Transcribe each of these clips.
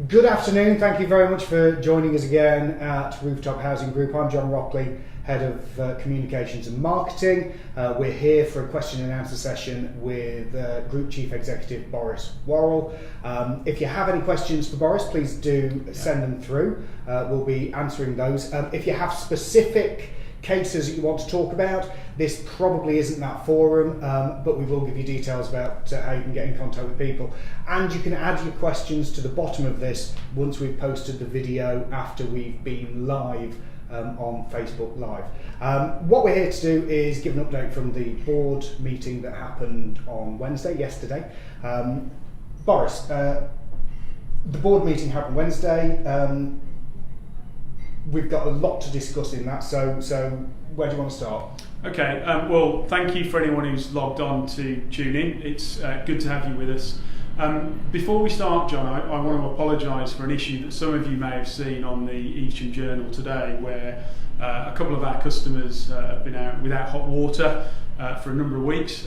Good afternoon, thank you very much for joining us again at Rooftop Housing Group. I'm John Rockley, Head of Communications and Marketing. We're here for a question and answer session with Group Chief Executive Boris Worrell. If you have any questions for Boris, please do send them through. We'll be answering those. If you have specific cases that you want to talk about, this probably isn't that forum, but we will give you details about how you can get in contact with people. And you can add your questions to the bottom of this once we've posted the video after we've been live on Facebook Live. What we're here to do is give an update from the board meeting that happened on Wednesday, yesterday. Boris, the board meeting happened Wednesday. We've got a lot to discuss in that, so where do you want to start? Okay, well, thank you for anyone who's logged on to tune in. It's good to have you with us. Before we start, John, I want to apologise for an issue that some of you may have seen on the Eastern Journal today, where a couple of our customers have been out without hot water for a number of weeks,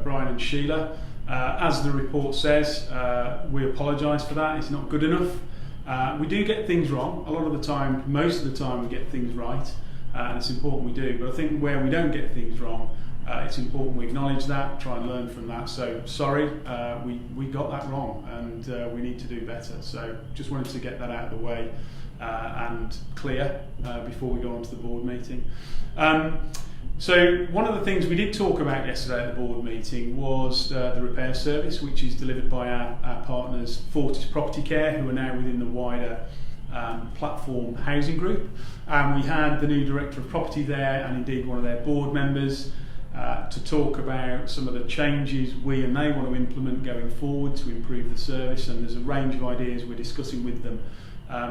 Brian and Sheila. As the report says, we apologise for that. It's not good enough. We do get things wrong. A lot of the time, most of the time, we get things right, and it's important we do. But I think where we don't get things wrong, it's important we acknowledge that, try and learn from that. So sorry, we got that wrong, and we need to do better. So just wanted to get that out of the way and clear before we go on to the board meeting. So one of the things we did talk about yesterday at the board meeting was the repair service, which is delivered by our partners Fortis Property Care, who are now within the wider platform housing group. And we had the new director of property there, and indeed one of their board members, to talk about some of the changes we and they want to implement going forward to improve the service. And there's a range of ideas we're discussing with them,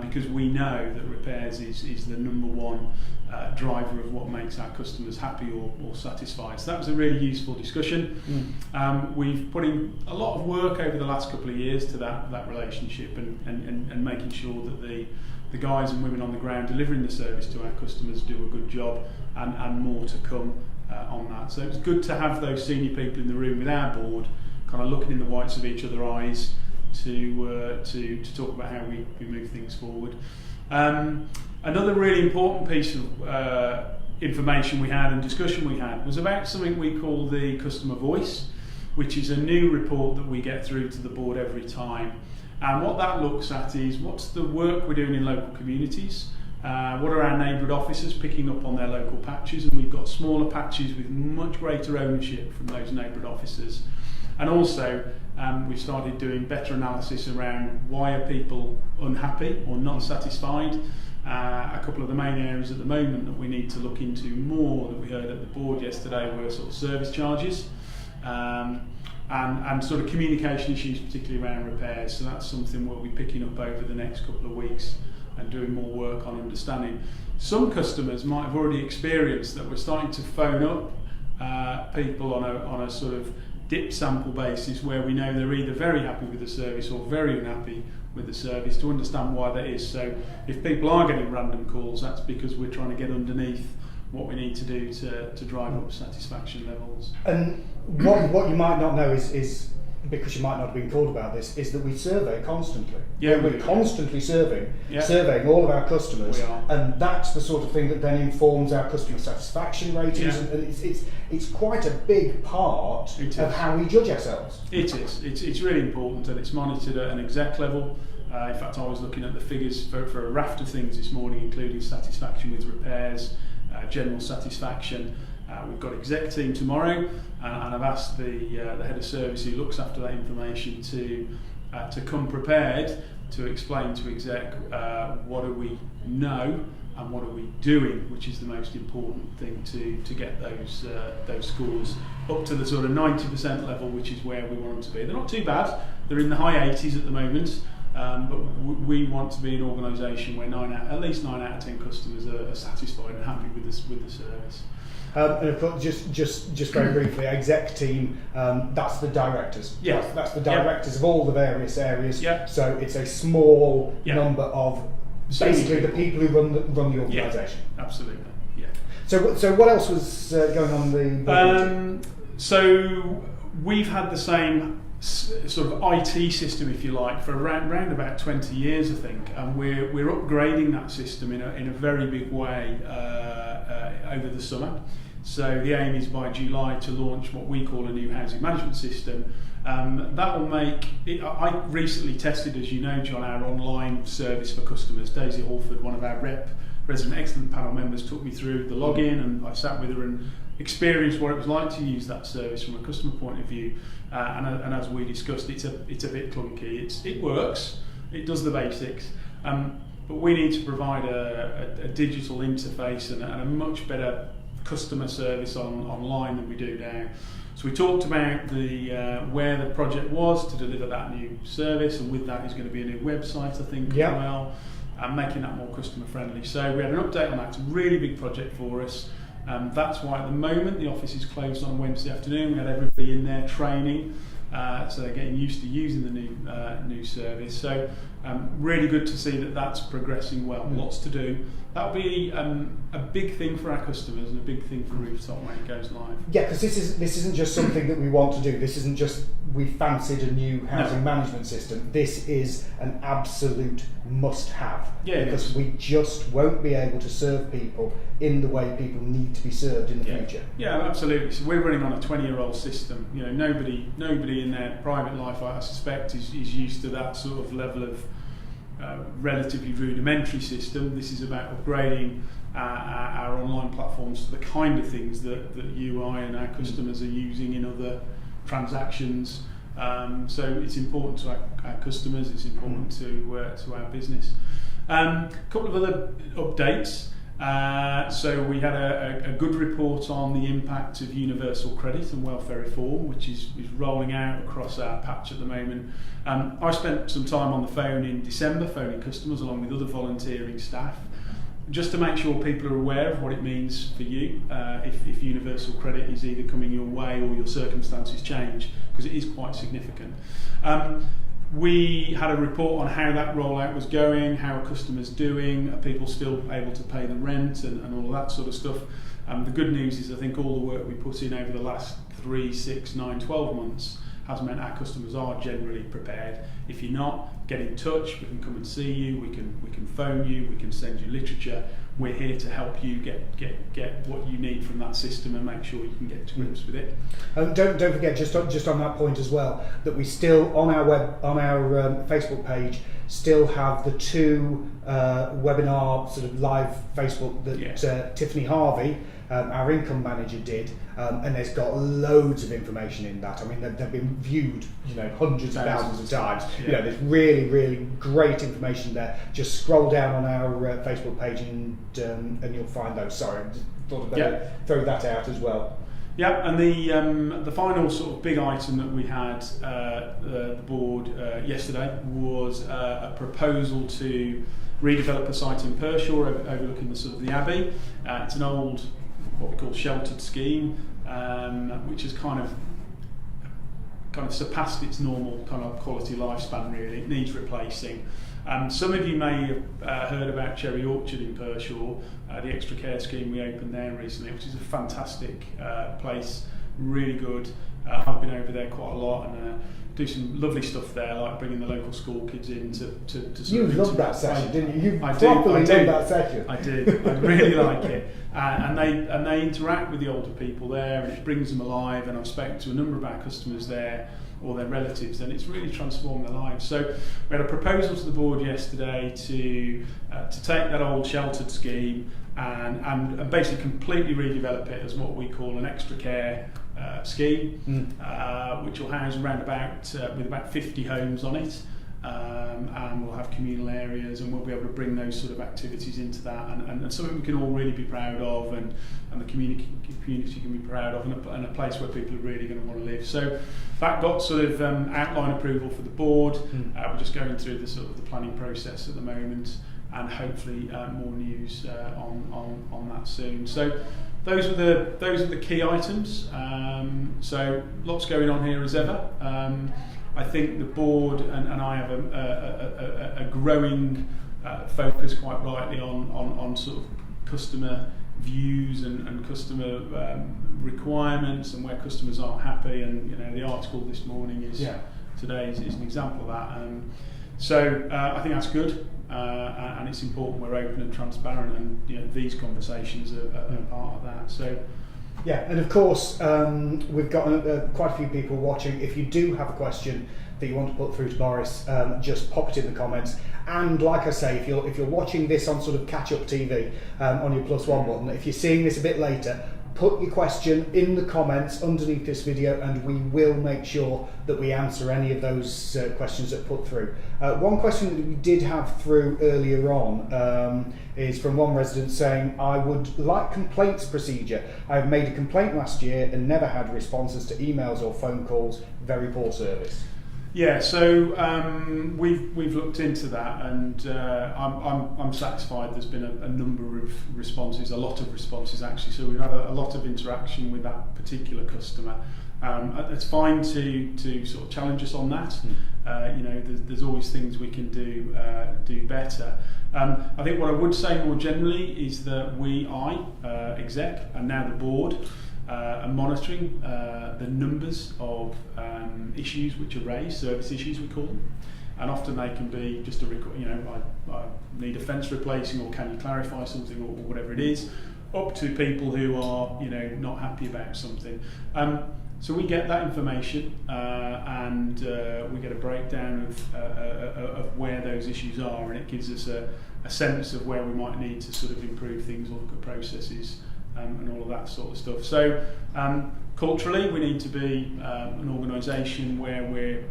because we know that repairs is the number one driver of what makes our customers happy or satisfied. So that was a really useful discussion. We've put in a lot of work over the last couple of years to that relationship and making sure that the guys and women on the ground delivering the service to our customers do a good job, and more to come on that. So it's good to have those senior people in the room with our board, kind of looking in the whites of each other's eyes to talk about how we move things forward. Another really important piece of information we had and discussion we had was about something we call the customer voice, which is a new report that we get through to the board every time. And what that looks at is what's the work we're doing in local communities, what are our neighbourhood officers picking up on their local patches, and we've got smaller patches with much greater ownership from those neighbourhood officers. And also we've started doing better analysis around why are people unhappy or not satisfied. A couple of the main areas at the moment that we need to look into more that we heard at the board yesterday were sort of service charges and sort of communication issues, particularly around repairs. So that's something we'll be picking up over the next couple of weeks and doing more work on understanding. Some customers might have already experienced that we're starting to phone up people on a sort of dip sample basis, where we know they're either very happy with the service or very unhappy with the service, to understand why that is. So if people are getting random calls, that's because we're trying to get underneath what we need to do to drive up satisfaction levels. And what you might not know is because you might not have been called about this, is that we survey constantly. Yeah, we're constantly surveying all of our customers, and that's the sort of thing that then informs our customer satisfaction ratings, and it's quite a big part of how we judge ourselves. It is. It's really important, and it's monitored at an exec level. In fact, I was looking at the figures for a raft of things this morning, including satisfaction with repairs, general satisfaction. We've got exec team tomorrow, and I've asked the head of service who looks after that information to come prepared to explain to exec what do we know and what are we doing, which is the most important thing to get those scores up to the sort of 90% level, which is where we want them to be. They're not too bad. They're in the high 80s at the moment. But we want to be an organisation where at least 9 out of 10 customers are satisfied and happy with the service. And of course, just very briefly, exec team, that's the directors. Yeah. That's the directors of all the various areas. Yeah. So it's a small number of basically the people who run the organisation. Yeah, absolutely. Yeah. So what else was going on in the board meeting? So we've had the same sort of IT system, if you like, for around about 20 years, I think, and we're upgrading that system in a very big way over the summer. So the aim is by July to launch what we call a new housing management system. That will make it, I recently tested, as you know, John, our online service for customers. Daisy Hallford, one of our Resident Excellent panel members, took me through the login, and I sat with her and experienced what it was like to use that service from a customer point of view. And as we discussed, it's a bit clunky. It works, it does the basics, but we need to provide a digital interface and a much better customer service online than we do now. So we talked about where the project was to deliver that new service, and with that is going to be a new website, I think, as well, and making that more customer friendly. So we had an update on that. It's a really big project for us. That's why at the moment the office is closed on Wednesday afternoon. We had everybody in there training, so they're getting used to using the new service. So really good to see that that's progressing well. Lots to do. That'll be a big thing for our customers and a big thing for Rooftop when it goes live. Yeah, because this isn't just something that we want to do. This isn't just we fancied a new housing management system. This is an absolute must-have. Yeah, because we just won't be able to serve people in the way people need to be served in the future. Yeah, absolutely. So we're running on a 20-year-old system. You know, nobody in their private life, I suspect, is used to that sort of level of relatively rudimentary system. This is about upgrading our online platforms to the kind of things that you, I and our customers are using in other transactions. So it's important to our customers, it's important to our business. A couple of other updates. So we had a good report on the impact of universal credit and welfare reform, which is rolling out across our patch at the moment. I spent some time on the phone in December, phoning customers along with other volunteering staff, just to make sure people are aware of what it means for you if universal credit is either coming your way or your circumstances change, because it is quite significant. We had a report on how that rollout was going, how are customers doing, are people still able to pay the rent and all of that sort of stuff. The good news is I think all the work we put in over the last 3, 6, 9, 12 months has meant our customers are generally prepared. If you're not, get in touch, we can come and see you, we can phone you, we can send you literature. We're here to help you get what you need from that system and make sure you can get to grips with it. Don't forget, just on that point as well, that we still on our Facebook page still have the 2 webinar sort of live Facebook that Tiffany Harvey, our income manager, did, and there's got loads of information in that. I mean, they've been viewed, hundreds of thousands of times. Yeah. There's really, really great information there. Just scroll down on our Facebook page and you'll find those. Sorry, I just thought I'd throw that out as well. Yeah, and the final sort of big item that we had the board yesterday was a proposal to redevelop a site in Pershore overlooking the sort of the Abbey. It's an old, what we call sheltered scheme, which has kind of surpassed its normal kind of quality lifespan. Really, it needs replacing. Some of you may have heard about Cherry Orchard in Pershore, the extra care scheme we opened there recently, which is a fantastic place, really good. I've been over there quite a lot and do some lovely stuff there, like bringing the local school kids in to You loved that session, didn't you? I loved that session. I did. I really like it, and they interact with the older people there, and it brings them alive. And I've spoken to a number of our customers there, or their relatives, and it's really transformed their lives. So we had a proposal to the board yesterday to take that old sheltered scheme and basically completely redevelop it as what we call an extra care scheme, which will house around with about 50 homes on it, and we'll have communal areas, and we'll be able to bring those sort of activities into that, and something we can all really be proud of, and the community can be proud of, and a place where people are really going to want to live. So that got sort of outline approval for the board. We're just going through the sort of the planning process at the moment, and hopefully more news on that soon. So those are the key items. So lots going on here as ever. I think the board and I have a growing focus, quite rightly, on sort of customer views and customer requirements and where customers aren't happy. And the article this morning is today is an example of that. So I think that's good, and it's important we're open and transparent, and these conversations are part of that. So. Yeah, and of course we've got quite a few people watching. If you do have a question that you want to put through to Boris, just pop it in the comments. And like I say, if you're watching this on sort of catch-up TV on your +1 button, if you're seeing this a bit later, put your question in the comments underneath this video, and we will make sure that we answer any of those questions that are put through. One question that we did have through earlier on is from one resident saying, I would like complaints procedure. I've made a complaint last year and never had responses to emails or phone calls. Very poor service. Yeah, so we've looked into that, and I'm satisfied. There's been a number of responses, a lot of responses actually. So we've had a lot of interaction with that particular customer. It's fine to sort of challenge us on that. There's always things we can do better. I think what I would say more generally is that exec, and now the board, are monitoring the numbers of issues which are raised, service issues we call them, and often they can be just I need a fence replacing, or can you clarify something, or whatever it is, up to people who are not happy about something. So we get that information and we get a breakdown of where those issues are, and it gives us a sense of where we might need to sort of improve things or look at processes. And all of that sort of stuff. So culturally, we need to be an organisation where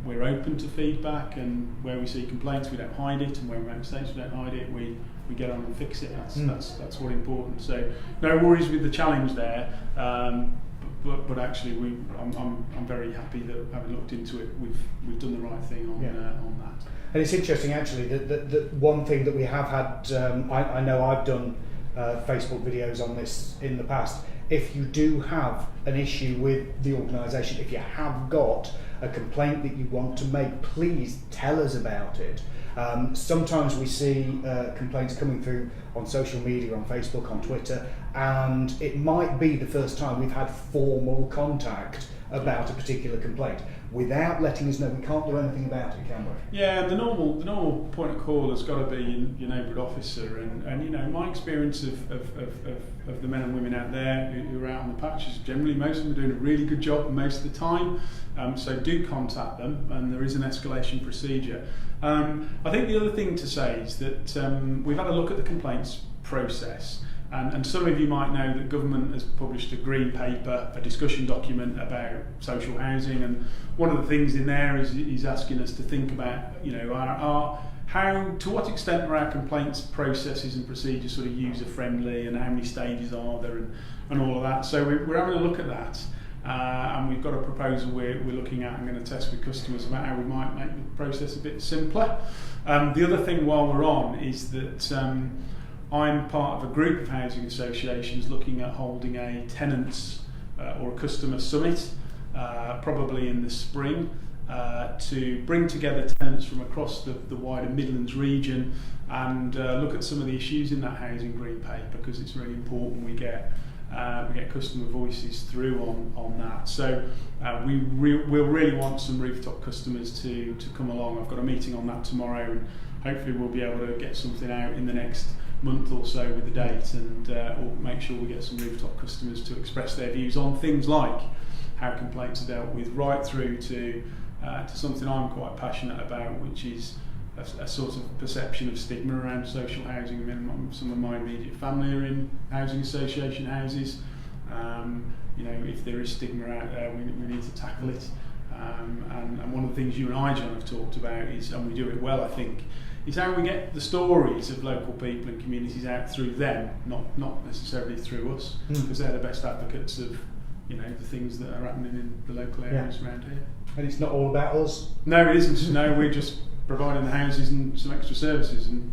we're open to feedback, and where we see complaints, we don't hide it, and where we make mistakes, we don't hide it. We get on and fix it. That's what's important. So no worries with the challenge there. But actually, I'm very happy that, having looked into it, we've done the right thing on that. And it's interesting actually that one thing that we have had. I know I've done Facebook videos on this in the past. If you do have an issue with the organisation, if you have got a complaint that you want to make, please tell us about it. Sometimes we see complaints coming through on social media, on Facebook, on Twitter, and it might be the first time we've had formal contact about a particular complaint. Without letting us know, we can't do anything about it, can we? Yeah, the normal point of call has got to be your neighbourhood officer, and my experience of the men and women out there who are out on the patches, generally most of them are doing a really good job most of the time. So do contact them, and there is an escalation procedure. I think the other thing to say is that we've had a look at the complaints process. And some of you might know that government has published a green paper, a discussion document about social housing, and one of the things in there is asking us to think about, to what extent are our complaints processes and procedures sort of user friendly, and how many stages are there, and all of that. So we're having a look at that, and we've got a proposal we're looking at and going to test with customers about how we might make the process a bit simpler. The other thing while we're on is that I'm part of a group of housing associations looking at holding a tenants or a customer summit, probably in the spring, to bring together tenants from across the wider Midlands region and look at some of the issues in that housing green paper, because it's really important we get customer voices through on that. So we'll really want some rooftop customers to come along. I've got a meeting on that tomorrow, and hopefully we'll be able to get something out in the next month or so with the date, and or make sure we get some rooftop customers to express their views on things like how complaints are dealt with, right through to something I'm quite passionate about, which is a sort of perception of stigma around social housing. I mean, some of my immediate family are in housing association houses. If there is stigma out there, we need to tackle it. And one of the things you and I, John, have talked about is, and we do it well, I think, is how we get the stories of local people and communities out through them, not necessarily through us, because they're the best advocates of the things that are happening in the local areas around here. And it's not all about us? No, it isn't. No, we're just providing the houses and some extra services, and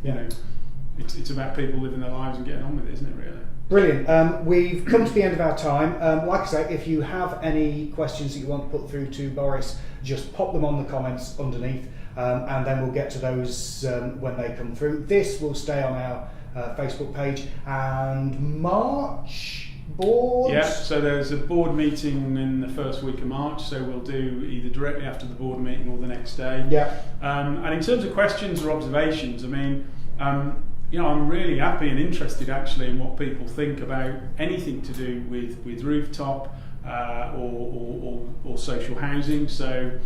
it's about people living their lives and getting on with it, isn't it, really? Brilliant. We've come to the end of our time. Like I say, if you have any questions that you want to put through to Boris, just pop them on the comments underneath, and then we'll get to those when they come through. This will stay on our Facebook page, and March boards? Yeah, so there's a board meeting in the first week of March, so we'll do either directly after the board meeting or the next day. Yeah. And in terms of questions or observations, I mean, I'm really happy and interested actually in what people think about anything to do with rooftop or social housing. So,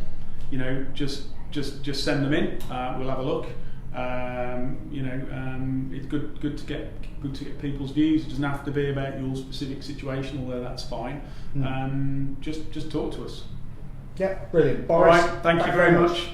just send them in. We'll have a look. It's good to get people's views. It doesn't have to be about your specific situation, although that's fine. Just talk to us. Yeah, brilliant. All Boris, right, thank you very much.